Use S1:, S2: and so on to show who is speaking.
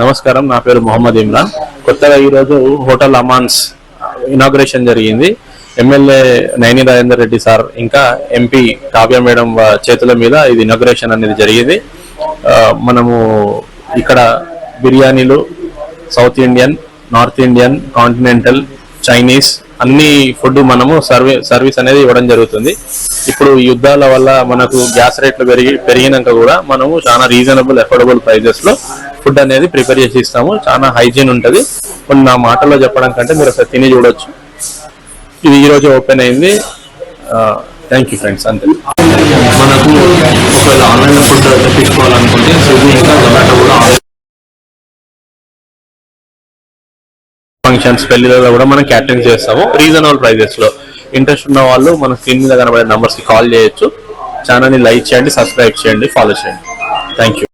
S1: నమస్కారం, నా పేరు మొహమ్మద్ ఇమ్రాన్. కొత్తగా ఈరోజు హోటల్ అమాన్స్ ఇనాగ్రేషన్ జరిగింది. ఎమ్మెల్యే నైని రాజేందర్ రెడ్డి సార్ ఇంకా ఎంపీ కావ్య మేడం చేతుల మీద ఇది ఇనాగ్రేషన్ అనేది జరిగింది. మనము ఇక్కడ బిర్యానీలు, south Indian, north Indian, continental, Chinese అన్ని ఫుడ్ మనము సర్వీస్ అనేది ఇవ్వడం జరుగుతుంది. ఇప్పుడు యుద్ధాల వల్ల మనకు గ్యాస్ రేట్లు పెరిగినాక కూడా మనము చాలా రీజనబుల్ అఫోర్డబుల్ ప్రైజెస్ లో ఫుడ్ అనేది ప్రిపేర్ చేసి ఇస్తాము. చాలా హైజీన్ ఉంటుంది. కొన్ని నా మాటల్లో చెప్పడం కంటే మీరు ఒకసారి తిని చూడొచ్చు. ఇది ఈ రోజు ఓపెన్ అయింది. Thank you friends. అంతే. మనకు ఒకవేళ ఆన్లైన్ ఫుడ్ తెప్పించుకోవాలనుకుంటే స్విగ్గీ ఇంకా జొమాటో కూడా ఫంక్షన్స్, పెళ్లిలో కూడా మనం క్యాటరింగ్ చేస్తాము రీజనబుల్ ప్రైజెస్ లో. ఇంట్రెస్ట్ ఉన్న వాళ్ళు మన స్క్రీన్ మీద కనబడే నంబర్స్ కి కాల్ చేయొచ్చు. ఛానల్ ని లైక్ చేయండి, సబ్స్క్రైబ్ చేయండి, ఫాలో చేయండి. Thank you.